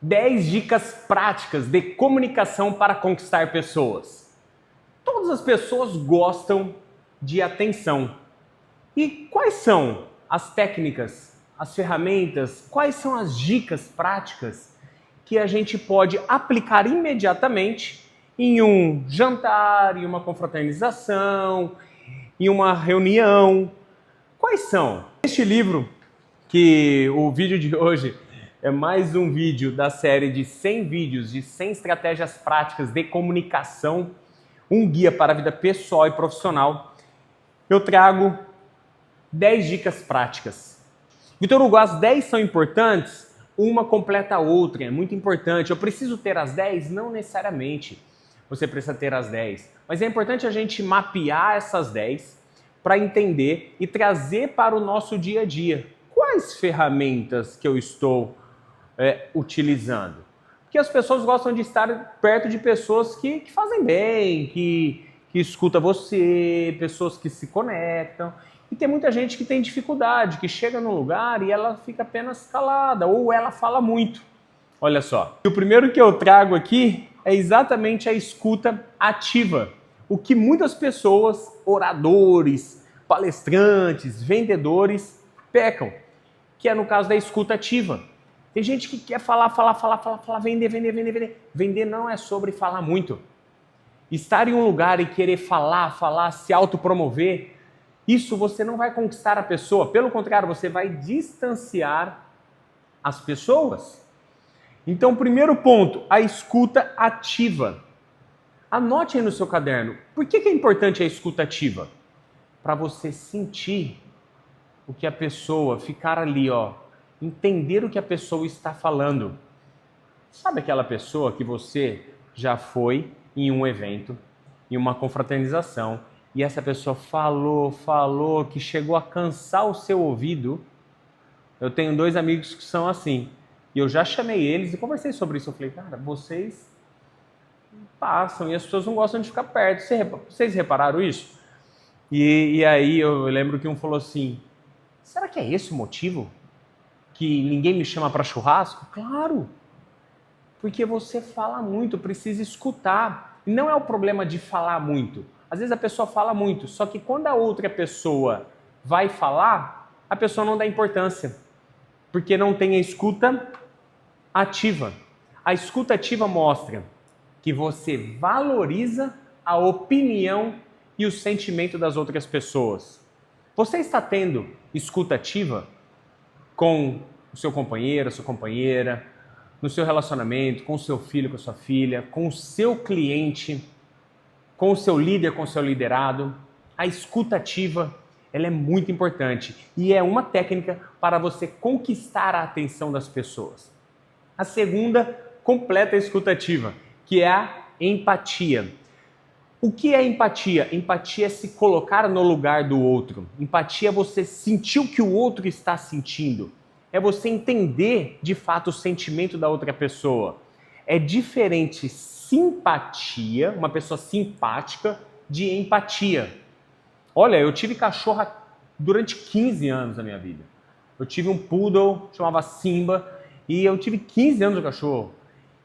10 dicas práticas de comunicação para conquistar pessoas. Todas as pessoas gostam de atenção. E quais são as técnicas, as ferramentas, quais são as dicas práticas que a gente pode aplicar imediatamente em um jantar, em uma confraternização, em uma reunião? Quais são? Este livro, que o vídeo de hoje é mais um vídeo da série de 100 vídeos de 100 estratégias práticas de comunicação, um guia para a vida pessoal e profissional, eu trago 10 dicas práticas. Vitor Hugo, as 10 são importantes? Uma completa a outra, é muito importante. Eu preciso ter as 10? Não necessariamente você precisa ter as 10. Mas é importante a gente mapear essas 10 para entender e trazer para o nosso dia a dia. Quais ferramentas que eu estou utilizando? Porque as pessoas gostam de estar perto de pessoas que fazem bem, que escutam você, pessoas que se conectam. E tem muita gente que tem dificuldade, que chega num lugar e ela fica apenas calada, ou ela fala muito. Olha só, o primeiro que eu trago aqui é exatamente a escuta ativa. O que muitas pessoas, oradores, palestrantes, vendedores, pecam, que é no caso da escuta ativa. Tem gente que quer falar, vender. Vender não é sobre falar muito. Estar em um lugar e querer falar, se autopromover, isso você não vai conquistar a pessoa. Pelo contrário, você vai distanciar as pessoas. Então, primeiro ponto, a escuta ativa. Anote aí no seu caderno. Por que é importante a escuta ativa? Para você sentir o que a pessoa, ficar ali, entender o que a pessoa está falando. Sabe aquela pessoa que você já foi em um evento, em uma confraternização, e essa pessoa falou, que chegou a cansar o seu ouvido? Eu tenho 2 amigos que são assim, e eu já chamei eles e conversei sobre isso. Eu falei, cara, vocês passam e as pessoas não gostam de ficar perto. Vocês repararam isso? E aí eu lembro que um falou assim, será que é esse o motivo? Que ninguém me chama para churrasco? Claro! Porque você fala muito, precisa escutar. E não é o problema de falar muito. Às vezes a pessoa fala muito, só que quando a outra pessoa vai falar, a pessoa não dá importância. Porque não tem a escuta ativa. A escuta ativa mostra que você valoriza a opinião e o sentimento das outras pessoas. Você está tendo escuta ativa com o seu companheiro, a sua companheira, no seu relacionamento, com o seu filho, com a sua filha, com o seu cliente, com o seu líder, com o seu liderado? A escuta ativa, ela é muito importante e é uma técnica para você conquistar a atenção das pessoas. A segunda, completa a escuta ativa, que é a empatia. O que é empatia? Empatia é se colocar no lugar do outro. Empatia é você sentir o que o outro está sentindo. É você entender, de fato, o sentimento da outra pessoa. É diferente simpatia, uma pessoa simpática, de empatia. Olha, eu tive cachorra durante 15 anos da minha vida. Eu tive um poodle, chamava Simba, e eu tive 15 anos de cachorro.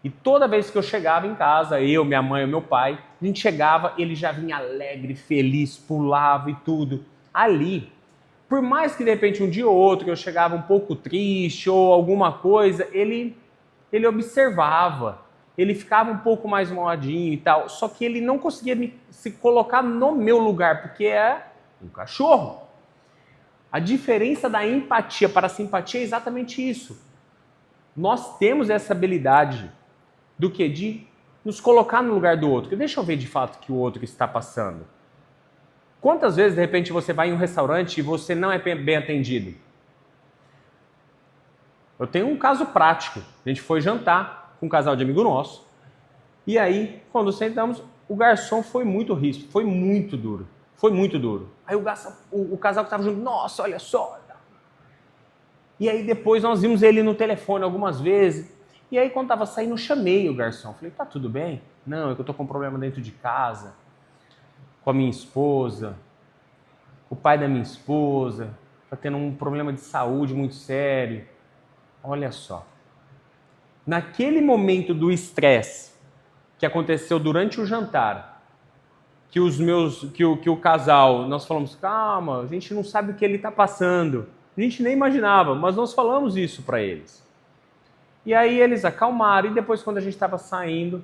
E toda vez que eu chegava em casa, eu, minha mãe e meu pai, a gente chegava, ele já vinha alegre, feliz, pulava e tudo. Ali, por mais que de repente um dia ou outro eu chegava um pouco triste ou alguma coisa, ele observava, ele ficava um pouco mais moladinho e tal, só que ele não conseguia se colocar no meu lugar, porque é um cachorro. A diferença da empatia para a simpatia é exatamente isso. Nós temos essa habilidade do que? De nos colocar no lugar do outro. Deixa eu ver de fato o que o outro está passando. Quantas vezes, de repente, você vai em um restaurante e você não é bem atendido? Eu tenho um caso prático. A gente foi jantar com um casal de amigo nosso. E aí, quando sentamos, o garçom foi muito ríspido, foi muito duro. Foi muito duro. Aí o casal que estava junto, nossa, olha só. E aí depois nós vimos ele no telefone algumas vezes. E aí quando estava saindo, eu chamei o garçom. Falei, tá tudo bem? Não, é que eu tô com um problema dentro de casa, com a minha esposa, o pai da minha esposa, tá tendo um problema de saúde muito sério. Olha só. naquele momento do estresse que aconteceu durante o jantar, que o casal, nós falamos, calma, a gente não sabe o que ele está passando. A gente nem imaginava, mas nós falamos isso para eles. E aí eles acalmaram, e depois quando a gente estava saindo,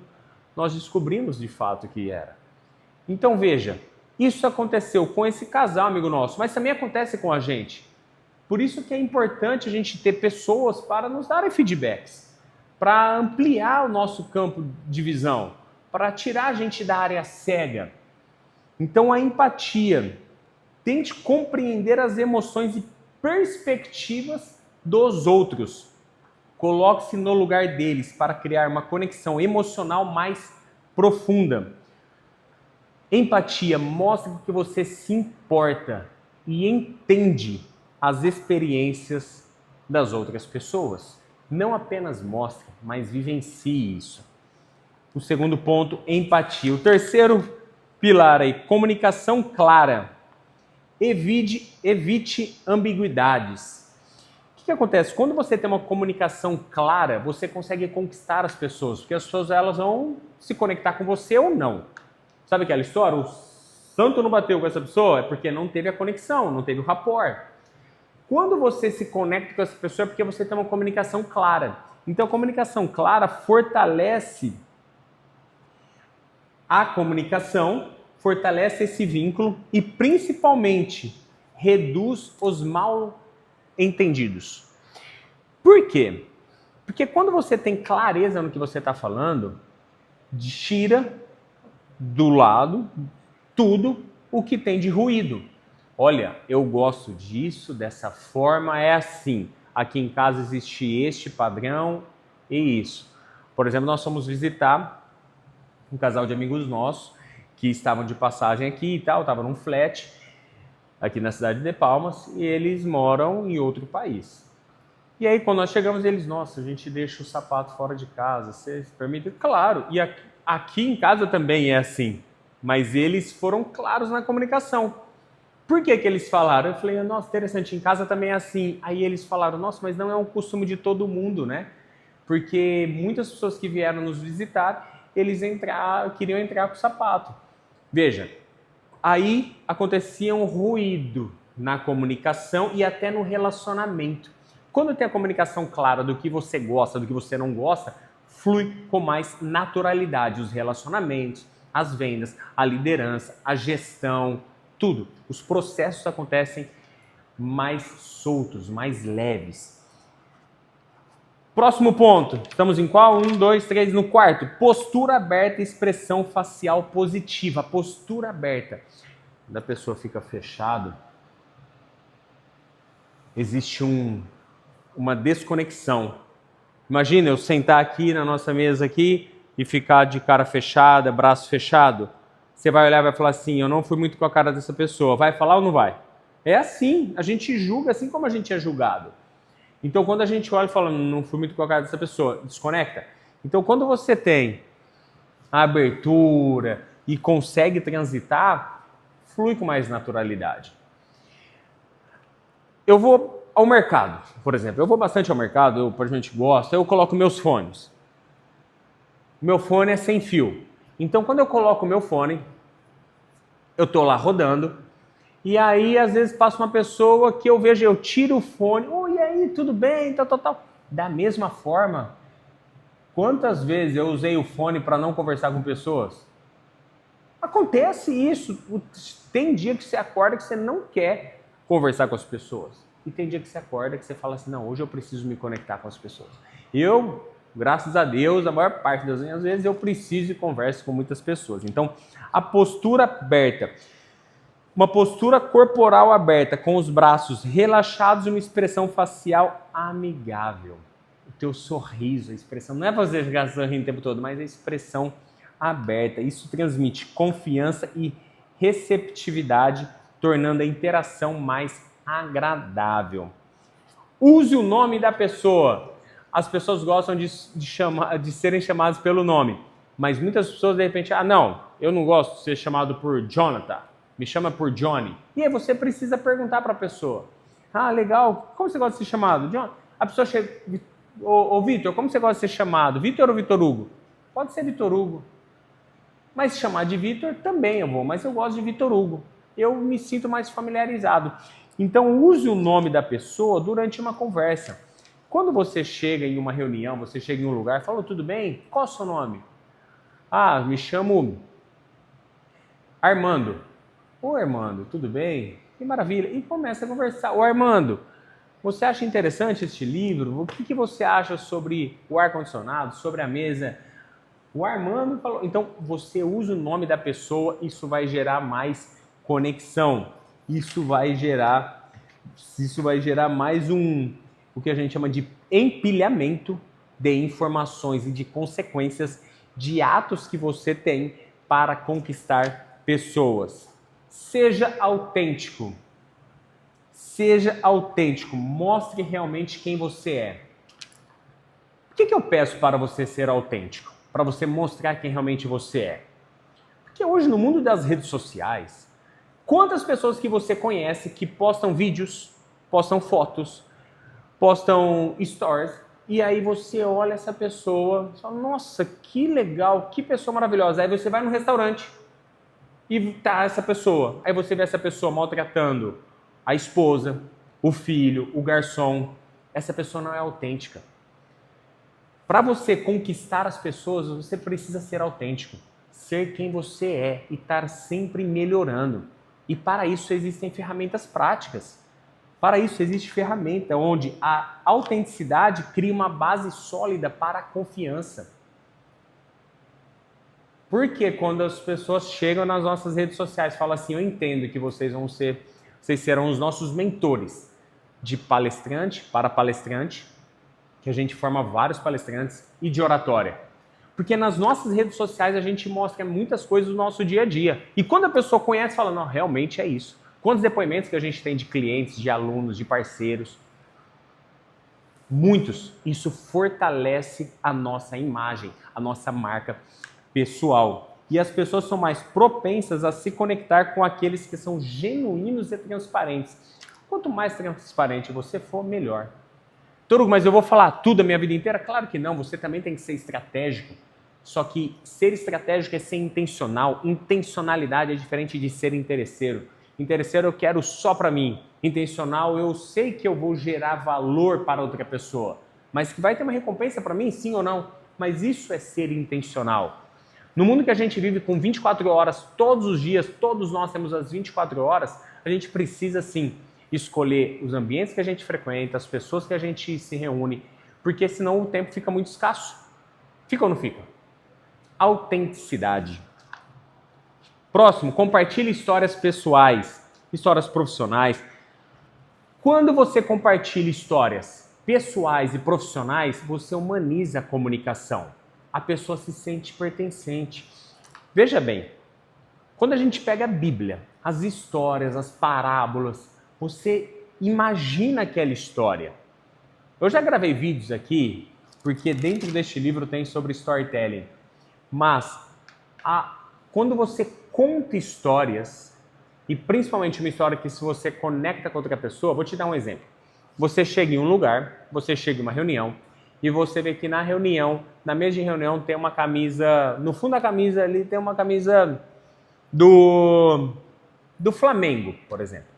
nós descobrimos de fato o que era. Então veja, isso aconteceu com esse casal, amigo nosso, mas também acontece com a gente. Por isso que é importante a gente ter pessoas para nos darem feedbacks, para ampliar o nosso campo de visão, para tirar a gente da área cega. Então a empatia, tente compreender as emoções e perspectivas dos outros. Coloque-se no lugar deles para criar uma conexão emocional mais profunda. Empatia mostra que você se importa e entende as experiências das outras pessoas. Não apenas mostre, mas vivencie isso. O segundo ponto, empatia. O terceiro pilar aí, comunicação clara. Evite ambiguidades. O que acontece? Quando você tem uma comunicação clara, você consegue conquistar as pessoas, porque as pessoas elas vão se conectar com você ou não. Sabe aquela história? O santo não bateu com essa pessoa é porque não teve a conexão, não teve o rapport. Quando você se conecta com essa pessoa é porque você tem uma comunicação clara. Então a comunicação clara fortalece a comunicação, fortalece esse vínculo e principalmente reduz os mal entendidos. Por quê? Porque quando você tem clareza no que você está falando, tira do lado tudo o que tem de ruído. Olha, eu gosto disso, dessa forma, é assim. Aqui em casa existe este padrão e isso. Por exemplo, nós fomos visitar um casal de amigos nossos que estavam de passagem aqui e tal, estavam num flat aqui na cidade de Palmas e eles moram em outro país. E aí quando nós chegamos, eles, nossa, a gente deixa o sapato fora de casa, você permite? Claro, e aqui em casa também é assim, mas eles foram claros na comunicação. Por que que eles falaram? Eu falei, nossa, interessante, em casa também é assim. Aí eles falaram, nossa, mas não é um costume de todo mundo, né? Porque muitas pessoas que vieram nos visitar, eles queriam entrar com o sapato. Veja, aí acontecia um ruído na comunicação e até no relacionamento. Quando tem a comunicação clara do que você gosta, do que você não gosta, flui com mais naturalidade os relacionamentos, as vendas, a liderança, a gestão, tudo. Os processos acontecem mais soltos, mais leves. Próximo ponto. Estamos em qual? 1, 2, 3. No quarto. Postura aberta e expressão facial positiva. Postura aberta. Quando a pessoa fica fechado, existe uma desconexão. Imagina eu sentar aqui na nossa mesa aqui e ficar de cara fechada, braço fechado. Você vai olhar e vai falar assim, eu não fui muito com a cara dessa pessoa. Vai falar ou não vai? É assim, a gente julga assim como a gente é julgado. Então quando a gente olha e fala, não fui muito com a cara dessa pessoa, desconecta. Então quando você tem a abertura e consegue transitar, flui com mais naturalidade. Eu vou ao mercado, por exemplo. Eu vou bastante ao mercado, eu praticamente gosto, eu coloco meus fones. Meu fone é sem fio. Então quando eu coloco o meu fone, eu tô lá rodando, e aí às vezes passa uma pessoa que eu vejo, eu tiro o fone, e aí, tudo bem, tal. Da mesma forma, quantas vezes eu usei o fone para não conversar com pessoas? Acontece isso. Tem dia que você acorda que você não quer conversar com as pessoas. E tem dia que você acorda que você fala assim, não, hoje eu preciso me conectar com as pessoas. Eu, graças a Deus, a maior parte das minhas vezes eu preciso e converso com muitas pessoas. Então, a postura aberta. Uma postura corporal aberta, com os braços relaxados e uma expressão facial amigável. O teu sorriso, a expressão, não é você ficar sorrindo o tempo todo, mas a expressão aberta. Isso transmite confiança e receptividade, tornando a interação mais agradável. Use o nome da pessoa. As pessoas gostam de serem chamadas pelo nome, mas muitas pessoas de repente, não, eu não gosto de ser chamado por Jonathan. Me chama por Johnny. E aí você precisa perguntar para a pessoa. Legal. Como você gosta de ser chamado? John? A pessoa chega, Ô Vitor, como você gosta de ser chamado? Vitor ou Vitor Hugo? Pode ser Vitor Hugo. Mas chamar de Vitor também eu vou, mas eu gosto de Vitor Hugo. Eu me sinto mais familiarizado. Então use o nome da pessoa durante uma conversa. Quando você chega em uma reunião, você chega em um lugar, fala, tudo bem? Qual é o seu nome? Ah, me chamo Armando. Ô Armando, tudo bem? Que maravilha. E começa a conversar. Ô Armando, você acha interessante este livro? O que você acha sobre o ar-condicionado, sobre a mesa? O Armando falou. Então, você usa o nome da pessoa, isso vai gerar mais conexão. Isso vai gerar mais o que a gente chama de empilhamento de informações e de consequências de atos que você tem para conquistar pessoas. Seja autêntico. Seja autêntico. Mostre realmente quem você é. O que eu peço para você ser autêntico? Para você mostrar quem realmente você é. Porque hoje no mundo das redes sociais, quantas pessoas que você conhece que postam vídeos, postam fotos, postam stories, e aí você olha essa pessoa e fala, nossa, que legal, que pessoa maravilhosa. Aí você vai no restaurante e tá essa pessoa. Aí você vê essa pessoa maltratando a esposa, o filho, o garçom. Essa pessoa não é autêntica. Para você conquistar as pessoas, você precisa ser autêntico. Ser quem você é e estar sempre melhorando. E para isso existem ferramentas práticas. Para isso existe ferramenta onde a autenticidade cria uma base sólida para a confiança. Porque quando as pessoas chegam nas nossas redes sociais e falam assim, eu entendo que vocês serão os nossos mentores, de palestrante para palestrante, que a gente forma vários palestrantes, e de oratória. Porque nas nossas redes sociais a gente mostra muitas coisas do nosso dia a dia. E quando a pessoa conhece, fala, não, realmente é isso. Quantos depoimentos que a gente tem de clientes, de alunos, de parceiros? Muitos. Isso fortalece a nossa imagem, a nossa marca pessoal. E as pessoas são mais propensas a se conectar com aqueles que são genuínos e transparentes. Quanto mais transparente você for, melhor. Torugo, mas eu vou falar tudo a minha vida inteira? Claro que não, você também tem que ser estratégico. Só que ser estratégico é ser intencional. Intencionalidade é diferente de ser interesseiro. Interesseiro eu quero só para mim. Intencional eu sei que eu vou gerar valor para outra pessoa. Mas que vai ter uma recompensa para mim, sim ou não? Mas isso é ser intencional. No mundo que a gente vive com 24 horas todos os dias, todos nós temos as 24 horas, a gente precisa sim escolher os ambientes que a gente frequenta, as pessoas que a gente se reúne, porque senão o tempo fica muito escasso. Fica ou não fica? Autenticidade. Próximo, compartilhe histórias pessoais, histórias profissionais. Quando você compartilha histórias pessoais e profissionais, você humaniza a comunicação. A pessoa se sente pertencente. Veja bem, quando a gente pega a Bíblia, as histórias, as parábolas, você imagina aquela história. Eu já gravei vídeos aqui, porque dentro deste livro tem sobre storytelling. Mas quando você conta histórias, e principalmente uma história que se você conecta com outra pessoa, vou te dar um exemplo. Você chega em um lugar, você chega em uma reunião, e você vê que na reunião, na mesa de reunião, tem uma camisa, no fundo da camisa ali tem uma camisa do Flamengo, por exemplo.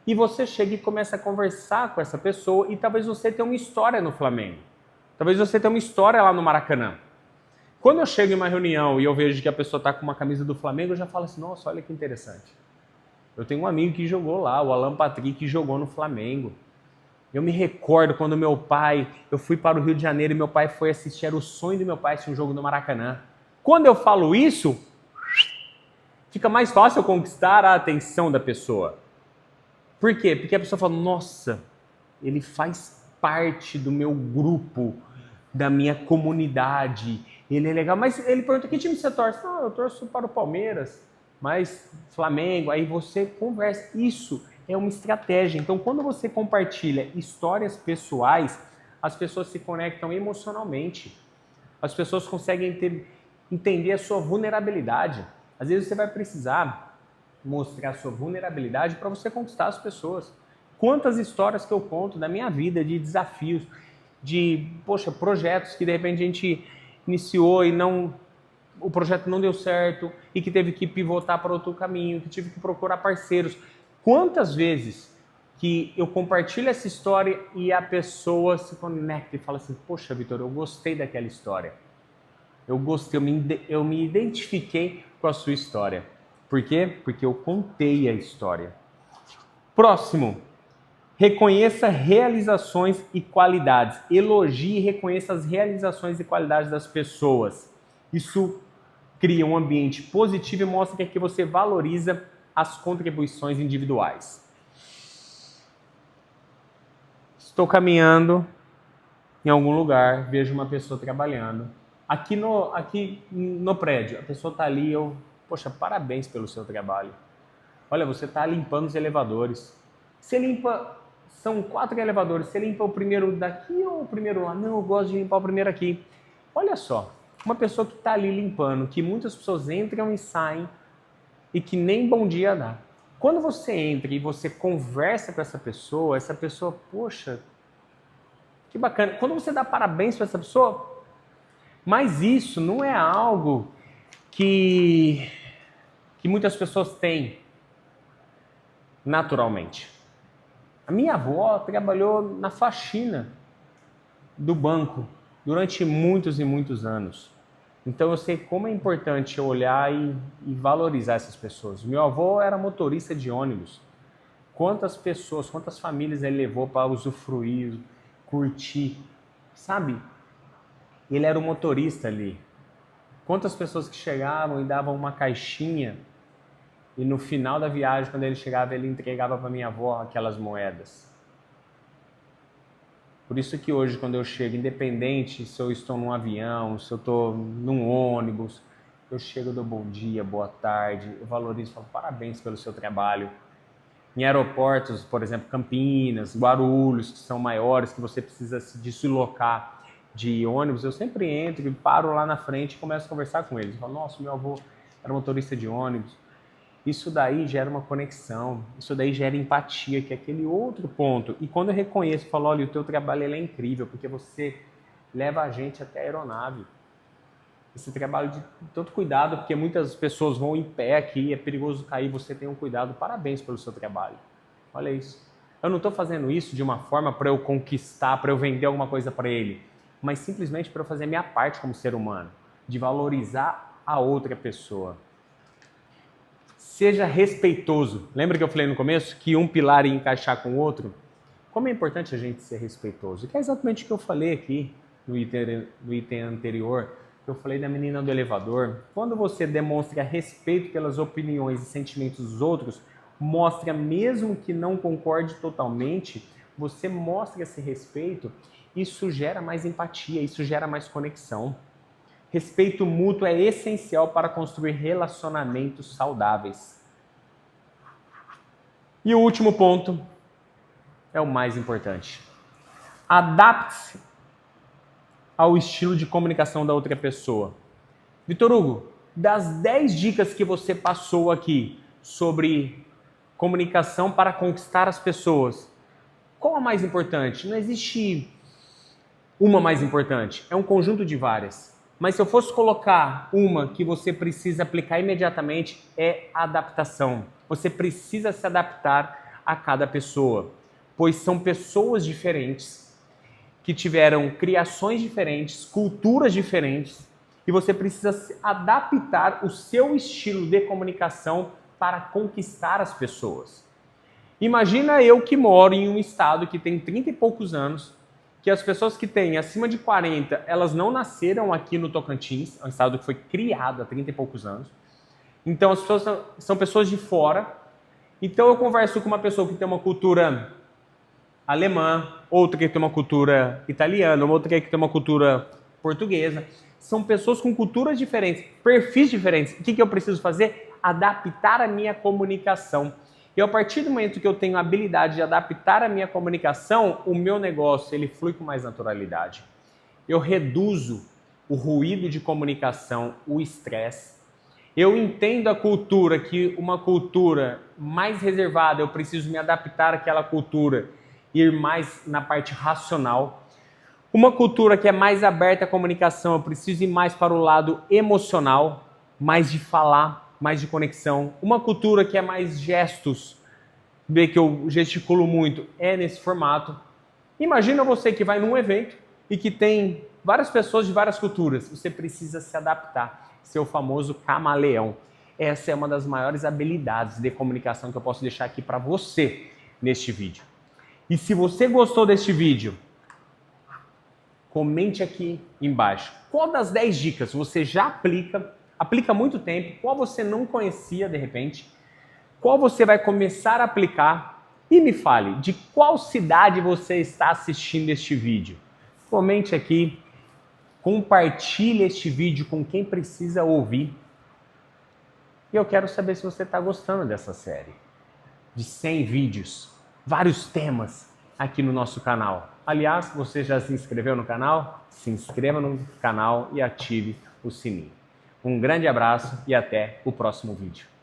E você chega e começa a conversar com essa pessoa e talvez você tenha uma história no Flamengo. Talvez você tenha uma história lá no Maracanã. Quando eu chego em uma reunião e eu vejo que a pessoa está com uma camisa do Flamengo, eu já falo assim, nossa, olha que interessante. Eu tenho um amigo que jogou lá, o Alan Patrick, que jogou no Flamengo. Eu me recordo quando eu fui para o Rio de Janeiro e meu pai foi assistir, era o sonho do meu pai assistir um jogo no Maracanã. Quando eu falo isso, fica mais fácil eu conquistar a atenção da pessoa. Por quê? Porque a pessoa fala, nossa, ele faz parte do meu grupo, da minha comunidade, ele é legal. Mas ele pergunta, que time você torce? Não, eu torço para o Palmeiras, mas Flamengo, aí você conversa. Isso é uma estratégia. Então, quando você compartilha histórias pessoais, as pessoas se conectam emocionalmente. As pessoas conseguem entender a sua vulnerabilidade. Às vezes você vai precisar mostrar a sua vulnerabilidade para você conquistar as pessoas. Quantas histórias que eu conto da minha vida, de desafios, poxa, projetos que de repente a gente iniciou e o projeto não deu certo e que teve que pivotar para outro caminho, que tive que procurar parceiros. Quantas vezes que eu compartilho essa história e a pessoa se conecta e fala assim, poxa, Vitor, eu gostei daquela história. Eu gostei, eu me identifiquei com a sua história. Por quê? Porque eu contei a história. Próximo. Reconheça realizações e qualidades. Elogie e reconheça as realizações e qualidades das pessoas. Isso cria um ambiente positivo e mostra que aqui você valoriza as contribuições individuais. Estou caminhando em algum lugar, vejo uma pessoa trabalhando. Aqui no prédio, a pessoa está ali, poxa, parabéns pelo seu trabalho. Olha, você está limpando os elevadores. Você limpa, são 4 elevadores, você limpa o primeiro daqui ou o primeiro lá? Não, eu gosto de limpar o primeiro aqui. Olha só, uma pessoa que está ali limpando, que muitas pessoas entram e saem e que nem bom dia dá. Quando você entra e você conversa com essa pessoa, poxa, que bacana. Quando você dá parabéns para essa pessoa, mas isso não é algo que muitas pessoas têm naturalmente. A minha avó trabalhou na faxina do banco durante muitos e muitos anos. Então eu sei como é importante eu olhar e valorizar essas pessoas. Meu avô era motorista de ônibus. Quantas pessoas, quantas famílias ele levou para usufruir, curtir, sabe? Ele era o motorista ali. Quantas pessoas que chegavam e davam uma caixinha e no final da viagem, quando ele chegava, ele entregava para minha avó aquelas moedas. Por isso que hoje, quando eu chego, independente se eu estou num avião, se eu estou num ônibus, eu chego, dou bom dia, boa tarde, eu valorizo, falo parabéns pelo seu trabalho. Em aeroportos, por exemplo, Campinas, Guarulhos, que são maiores, que você precisa se deslocar de ônibus, eu sempre entro e paro lá na frente e começo a conversar com eles. Eu falo, nossa, meu avô era motorista de ônibus. Isso daí gera uma conexão, isso daí gera empatia, que é aquele outro ponto. E quando eu reconheço, falo, olha, o teu trabalho ele é incrível, porque você leva a gente até a aeronave. Esse trabalho de tanto cuidado, porque muitas pessoas vão em pé aqui, é perigoso cair, você tem um cuidado, parabéns pelo seu trabalho. Olha isso. Eu não estou fazendo isso de uma forma para eu conquistar, para eu vender alguma coisa para ele, mas simplesmente para eu fazer a minha parte como ser humano, de valorizar a outra pessoa. Seja respeitoso. Lembra que eu falei no começo que um pilar ia encaixar com o outro? Como é importante a gente ser respeitoso? Que é exatamente o que eu falei aqui no item anterior. Eu falei da menina do elevador. Quando você demonstra respeito pelas opiniões e sentimentos dos outros, mostra, mesmo que não concorde totalmente, você mostra esse respeito, isso gera mais empatia, isso gera mais conexão. Respeito mútuo é essencial para construir relacionamentos saudáveis. E o último ponto é o mais importante. Adapte-se ao estilo de comunicação da outra pessoa. Vitor Hugo, das 10 dicas que você passou aqui sobre comunicação para conquistar as pessoas, qual a mais importante? Não existe uma mais importante, é um conjunto de várias. Mas se eu fosse colocar uma que você precisa aplicar imediatamente, é a adaptação. Você precisa se adaptar a cada pessoa, pois são pessoas diferentes, que tiveram criações diferentes, culturas diferentes, e você precisa adaptar o seu estilo de comunicação para conquistar as pessoas. Imagina eu que moro em um estado que tem 30 e poucos anos, que as pessoas que têm acima de 40, elas não nasceram aqui no Tocantins, é um estado que foi criado há 30 e poucos anos. Então as pessoas são pessoas de fora. Então eu converso com uma pessoa que tem uma cultura alemã, outra que tem uma cultura italiana, outra que tem uma cultura portuguesa. São pessoas com culturas diferentes, perfis diferentes. O que eu preciso fazer? Adaptar a minha comunicação. E a partir do momento que eu tenho a habilidade de adaptar a minha comunicação, o meu negócio ele flui com mais naturalidade. Eu reduzo o ruído de comunicação, o estresse. Eu entendo a cultura, que uma cultura mais reservada, eu preciso me adaptar àquela cultura, ir mais na parte racional. Uma cultura que é mais aberta à comunicação, eu preciso ir mais para o lado emocional, mais de falar, mais de conexão. Uma cultura que é mais gestos, vê que eu gesticulo muito, é nesse formato. Imagina você que vai num evento e que tem várias pessoas de várias culturas. Você precisa se adaptar, ser o famoso camaleão. Essa é uma das maiores habilidades de comunicação que eu posso deixar aqui para você neste vídeo. E se você gostou deste vídeo, comente aqui embaixo. Qual das 10 dicas você já aplica há muito tempo, qual você não conhecia de repente, qual você vai começar a aplicar e me fale de qual cidade você está assistindo este vídeo. Comente aqui, compartilhe este vídeo com quem precisa ouvir. E eu quero saber se você está gostando dessa série de 100 vídeos, vários temas aqui no nosso canal. Aliás, você já se inscreveu no canal? Se inscreva no canal e ative o sininho. Um grande abraço e até o próximo vídeo.